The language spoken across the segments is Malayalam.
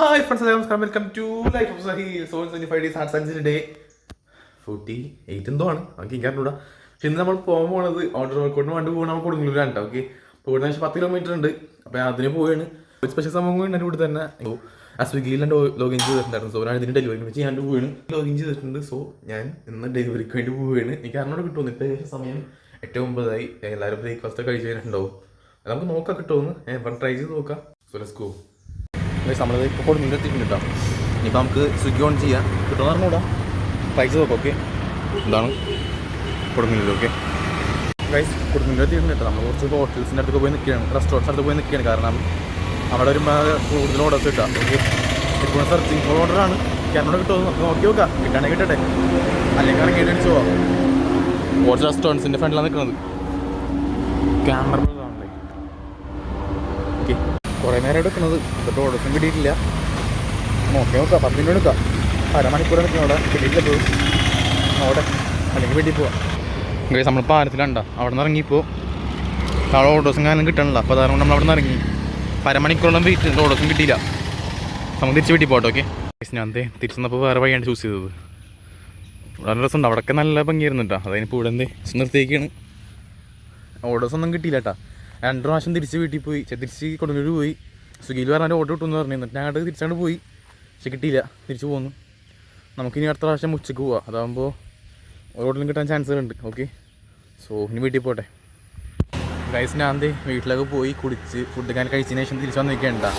Hi friends, welcome to Life of Sahi. So 25 days hard science day 48 എന്തോമാണ് നമുക്ക് ഇങ്ങോട്ടൂടാ. പക്ഷെ ഇന്ന് നമ്മൾ പോകാൻ പോകുന്നത് ഓർഡർ വർക്കൗട്ടിന് വേണ്ടി പോകുന്ന നമ്മൾ കൊടുങ്ങല്ലൂരാണ് കേട്ടോ. ഓക്കെ, പോകുന്ന 10 കിലോമീറ്റർ ഉണ്ട്. അപ്പോൾ അതിന് പോവുകയാണ്. ഒരു സ്പെഷ്യൽ സംഭവം ഉണ്ട് ഇവിടെ തന്നെ. ആ സ്വിഗ്ഗിയിൽ ലോഗിൻ ചെയ്തിട്ടുണ്ടായിരുന്നു. സോ ഞാൻ ഇതിന് ഡെലിവറി ചെയ്യാൻ പോവുകയാണ്. ലോഗിൻ ചെയ്തിട്ടുണ്ട്. സോ ഞാൻ ഇന്ന് ഡെലിവറിക്ക് വേണ്ടി പോവുകയാണ്. എനിക്ക് അറിഞ്ഞോട് കിട്ടുമെന്ന്. ഇപ്പോൾ ഏകദേശം സമയം 8:09. എല്ലാവരും ബ്രേക്ക്ഫാസ്റ്റ് കഴിച്ച് കഴിഞ്ഞിട്ടുണ്ടാവും. അത് നമുക്ക് നോക്കാം കിട്ടുമെന്ന്. ട്രൈ ചെയ്ത് നോക്കാം. So let's go. നമ്മളിത് ഇപ്പോൾ കൊടുങ്ങല്ലൂർ എത്തിയിട്ടുണ്ട് കേട്ടോ. ഇനിയിപ്പോൾ നമുക്ക് സ്വിഗ്ഗി ഓൺ ചെയ്യാം. കിട്ടുമെന്ന് അറിഞ്ഞൂടാ. ട്രൈ ചെയ്ത് നോക്കാം. ഓക്കെ, എന്താണ് കൊടുങ്ങല്ലൂർ. ഓക്കെ ഗൈസ്, കൊടുങ്ങല്ലൂർ എത്തിയിട്ടുണ്ട് കേട്ടോ. നമ്മൾ കുറച്ച് ഹോട്ടൽസിൻ്റെ അടുത്തൊക്കെ പോയി നിൽക്കുകയാണ്, റെസ്റ്റോറൻറ്റ്സ് അടുത്ത് പോയി നിൽക്കുകയാണ്. കാരണം അവിടെ ഒരു കൂടുതൽ ഓർഡേഴ്സ് കിട്ടാം. ഓക്കെ, ഇപ്പോൾ സെർച്ചിങ് ഓർഡറാണ്. ക്യാമറ കിട്ടുമോ നമുക്ക് നോക്കി നോക്കാം. കിട്ടാണെങ്കിൽ കിട്ടട്ടെ, അല്ലെങ്കിൽ ഇറങ്ങിയിട്ട് അടിച്ചു പോവാം. കുറച്ച് റെസ്റ്റോറൻറ്റ്സിൻ്റെ ഫ്രണ്ടിലാണ് നിൽക്കുന്നത്. ക്യാമറ ഓക്കെ, കുറേ നേരം എടുക്കുന്നത്. ഇപ്പോഴത്തെ ഓർഡേഴ്സും കിട്ടിയിട്ടില്ല. നോക്കാം 10 മിനിറ്റ് എടുക്കാം. അരമണിക്കൂർ നിൽക്കണം അവിടെ. കിട്ടിയിട്ടില്ല പോയി അവിടെ, അല്ലെങ്കിൽ വീട്ടിൽ പോവാം. ഗൈസ്, നമ്മൾ പാലത്തിലുണ്ടോ, അവിടെ നിന്ന് ഇറങ്ങിയപ്പോൾ അവിടെ ഓർഡേഴ്സും കാലം കിട്ടണില്ല. അപ്പോൾ അതുകൊണ്ട് നമ്മൾ അവിടെ നിന്ന് ഇറങ്ങി. അരമണിക്കൂറോളം വെയിറ്റ് ചെയ്തിട്ട് ഓർഡേഴ്സും കിട്ടിയില്ല. നമുക്ക് തിരിച്ച് വീട്ടിൽ പോകട്ടെ. ഓക്കെ, ഞാൻ തിരിച്ച് വന്നപ്പോൾ വേറെ വഴിയാണ് ചൂസ് ചെയ്തത്. വളരെ രസമുണ്ട്. അവിടെയൊക്കെ നല്ല ഭംഗിയായിരുന്നു കേട്ടോ. അതിനിപ്പോൾ ഇവിടെ നിർത്തിയേക്കാണ്. ഓർഡേഴ്സ് ഒന്നും കിട്ടിയില്ല കേട്ടോ. 2 പ്രാവശ്യം തിരിച്ച് വീട്ടിൽ പോയി. തിരിച്ച് കൊടുങ്ങല്ലൂർ പോയി. സ്വിഗ്ഗിയിൽ പറഞ്ഞാൽ ഓർഡർ കിട്ടുമെന്ന് പറഞ്ഞു. എന്നിട്ട് ഞങ്ങളുടെ തിരിച്ചാണ്ട് പോയി. പക്ഷെ കിട്ടിയില്ല, തിരിച്ച് പോന്നു. നമുക്കിനി അടുത്ത പ്രാവശ്യം ഉച്ചയ്ക്ക് പോവാം. അതാകുമ്പോൾ ഓർഡറിലും കിട്ടാൻ ചാൻസുകളുണ്ട്. ഓക്കെ, സോ ഇനി വീട്ടിൽ പോട്ടെ. ഗൈസ്, ഞാൻ വീട്ടിലൊക്കെ പോയി കുടിച്ച് ഫുഡ് ഞാൻ കഴിച്ചതിന് ശേഷം തിരിച്ച് വന്നിരിക്കേണ്ട.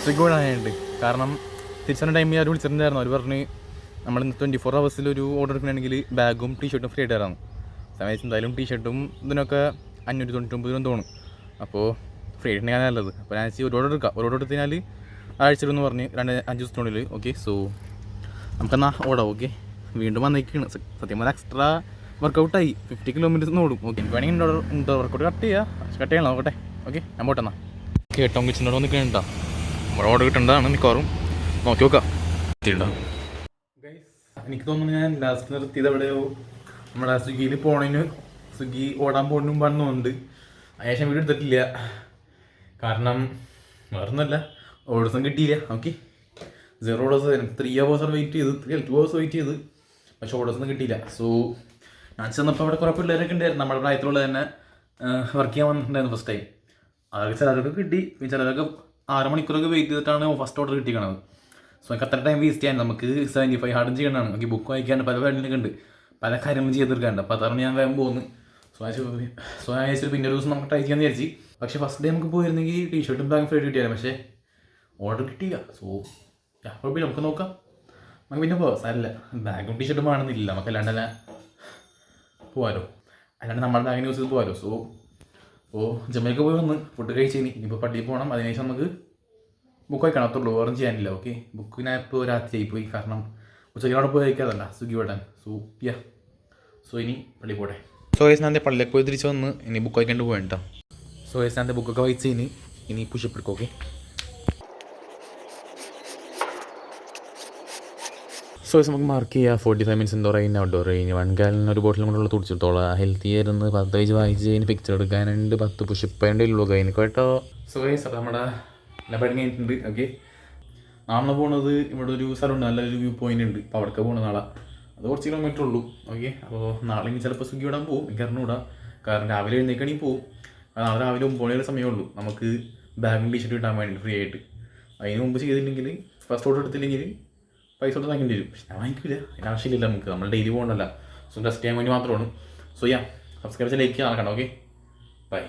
സ്വിഗ്ഗി വിടാനുണ്ട്. കാരണം തിരിച്ചു വന്ന ടൈമിൽ അവർ വിളിച്ചിട്ടുണ്ടായിരുന്നു. അവർ പറഞ്ഞ് നമ്മൾ 24 hours ഒരു ഓർഡർ എടുക്കണമെങ്കിൽ ബാഗും ടീഷർട്ടും ഫ്രീ ആയിട്ടായിരുന്നു. സമയത്ത് എന്തായാലും ടീഷർട്ടും ഇതിനൊക്കെ 599 തോന്നും. അപ്പോൾ ഫ്രീ ആയിട്ടുണ്ടെങ്കിൽ നല്ലത്. അപ്പോൾ ഞാൻ ഒരു ഓർഡർ എടുക്കാം. ഒരു ഓർഡർ എടുത്ത് കഴിഞ്ഞാൽ ആഴ്ചയിലെന്ന് പറഞ്ഞ് 5 ദിവസത്തിനുള്ളിൽ. ഓക്കെ, സോ നമുക്കെന്നാ ഓടാം. ഓക്കെ, വീണ്ടും വന്നേക്കാണ്. സത്യം പറഞ്ഞാൽ എക്സ്ട്രാ വർക്കൗട്ടായി. 50 കിലോമീറ്റേഴ്സ് ഓടും. ഓക്കെ, എനിക്ക് വേണമെങ്കിൽ ഇൻഡോർ വർക്കൗട്ട് കട്ട് ചെയ്യണം. നോക്കട്ടെ. ഓക്കെ, ഞാൻ പോട്ടെന്നാ. കേട്ടോ കിച്ചനോട് വന്ന് കേട്ടോ. നമ്മുടെ ഓർഡർ കിട്ടേണ്ടതാണ് മിക്കവാറും. നോക്കി നോക്കാം. എനിക്ക് തോന്നുന്നു ഞാൻ ലാസ്റ്റ് നിർത്തിയത് എവിടെയോ നമ്മുടെ സ്വിഗ്ഗിയിൽ പോണതിന്, സ്വിഗ്ഗി ഓടാൻ പോകുന്നതിന് മുമ്പാണ് തോന്നുന്നുണ്ട്. അതിനുശേഷം വീട് എടുത്തിട്ടില്ല. കാരണം വേറൊന്നുമല്ല, ഓർഡേഴ്സും കിട്ടിയില്ല. Okay, 0 orders. 3 hours വെയിറ്റ് ചെയ്ത്, 2 hours വെയിറ്റ് ചെയ്ത്, പക്ഷേ ഓർഡേഴ്സൊന്നും കിട്ടിയില്ല. സോ ഞാൻ ചെന്നപ്പോൾ അവിടെ കുറേ പിള്ളേരൊക്കെ ഉണ്ടായിരുന്നു. നമ്മുടെ പ്രായത്തിലുള്ള തന്നെ വർക്ക് ചെയ്യാൻ വന്നിട്ടുണ്ടായിരുന്നു ഫസ്റ്റ് ടൈം. അതൊക്കെ ചിലരൊക്കെ കിട്ടി. ചിലരൊക്കെ 6 മണിക്കൂറൊക്കെ വെയിറ്റ് ചെയ്തിട്ടാണ് ഫസ്റ്റ് ഓർഡർ കിട്ടിക്കണത്. സോ എനിക്ക് അത്ര ടൈം വേസ്റ്റ് ചെയ്യാൻ, നമുക്ക് 75 ഹാർഡും ചെയ്യണമാണ്. എനിക്ക് ബുക്ക് വായിക്കാണ്ട് പല വേണ്ടിലൊക്കെ ഉണ്ട്, പല കാര്യങ്ങളും ചെയ്തെടുക്കാണ്ട്. അപ്പോൾ അതാണ് ഞാൻ വേഗം പോകുന്നു. സോ ആഴ്ചയിൽ പിന്നെ ഒരു ദിവസം നമുക്ക് ട്രൈ ചെയ്യാമെന്ന് വിചാരിച്ചു. പക്ഷേ ഫസ്റ്റ് ഡേ നമുക്ക് പോയിരുന്നെങ്കിൽ ടീഷർട്ടും ബാഗും ഫ്രീ കിട്ടിയാലും, പക്ഷേ ഓർഡർ കിട്ടിയില്ല. സോ കുഴപ്പമില്ല, നമുക്ക് നോക്കാം. നമുക്ക് പിന്നെ പോവാം. സാരമില്ല, ബാഗും ടീഷർട്ടും വേണമെന്നില്ല. നമുക്ക് അല്ലാണ്ടല്ല പോകാമല്ലോ, അല്ലാണ്ട് നമ്മുടെ ബാഗിന് യൂസ് ചെയ്ത് പോകാമല്ലോ. സോ ജമ്മയൊക്കെ പോയി വന്ന് ഫുഡ് കഴിച്ചതിന് ഇനിയിപ്പോൾ പള്ളിയിൽ പോകണം. അതിനുശേഷം നമുക്ക് ബുക്ക് വായിക്കണം. അത്രയുള്ളൂ, വേറെ ചെയ്യാനില്ല. ഓക്കെ, ബുക്ക് ഞാൻ ഇപ്പോൾ രാത്രിയായി പോയി. കാരണം ഉച്ചയ്ക്ക് അവിടെ പോയി കഴിക്കാതല്ല സ്വിഗ്ഗി വിടാൻ. സോ ഇനി പള്ളി പോട്ടെ. സോ ഞാൻ പള്ളിയിലേക്ക് പോയി തിരിച്ച് വന്ന് ഇനി ബുക്ക് വായിക്കാണ്ട് പോകാൻ കേട്ടോ. സോ ഞാൻ ബുക്കൊക്കെ വായിച്ചതിന് ഇനി പുഷപ്പ് എടുക്കും. ഓക്കെ, സോ നമുക്ക് മാർക്ക് ചെയ്യുക. 45 മിനിറ്റ്സ് ഇൻഡോർ കഴിഞ്ഞ് ഔട്ട്ഡോർ കഴിഞ്ഞ് 1 gallon ഒരു ബോട്ടിലും കൊണ്ടുള്ള തുടിച്ചിട്ടോളാം. ഹെൽത്തി ആയിരുന്നു. 10 പേജ് വായിച്ച് കഴിഞ്ഞ് പിക്ചർ എടുക്കാനുണ്ട്. 10 പുഷപ്പ് അതിൻ്റെ ഉള്ളൂ കഴിഞ്ഞ് കേട്ടോ. സോ അപ്പോൾ നമ്മുടെ എല്ലാ പണി കഴിഞ്ഞിട്ടുണ്ട്. ഓക്കെ, നാളെ പോകുന്നത് ഇവിടെ ഒരു സ്ഥലമുണ്ട്, നല്ലൊരു വ്യൂ പോയിൻ്റ് ഉണ്ട്. അപ്പോൾ അവിടേക്ക് പോകുന്നത് നാളെ. അത് കുറച്ച് കിലോമീറ്റർ ഉള്ളൂ. ഓക്കെ, അപ്പോൾ നാളെ ഇനി ചിലപ്പോൾ സ്വിഗ്ഗി വിടാൻ പോകും. എനിക്ക് അറിഞ്ഞുകൂടാ. കാരണം രാവിലെ എഴുന്നേക്കണെങ്കിൽ പോകും. നാളെ രാവിലെ 9 മണിയുടെ സമയമുള്ളൂ നമുക്ക് ബാഗും ടീഷർട്ട് കിട്ടാൻ വേണ്ടി ഫ്രീ ആയിട്ട്. അതിന് മുമ്പ് ചെയ്തില്ലെങ്കിൽ, ഫസ്റ്റ് ഓർഡർ എടുത്തില്ലെങ്കിൽ പൈസ കൊടുത്ത് വാങ്ങിക്കേണ്ടി വരും. പക്ഷെ ഞാൻ വാങ്ങിക്കില്ല, അതിന് ആവശ്യമില്ല. നമുക്ക് നമ്മൾ ഡെയിലി പോകണ്ടല്ല. സോ ടെസ്റ്റ് ചെയ്യാൻ വേണ്ടി മാത്രമാണ്. സോ സബ്സ്ക്രൈബ് ചെയ്ത് ലൈക്ക് ചെയ്യാൻ നടക്കണം. Okay, by.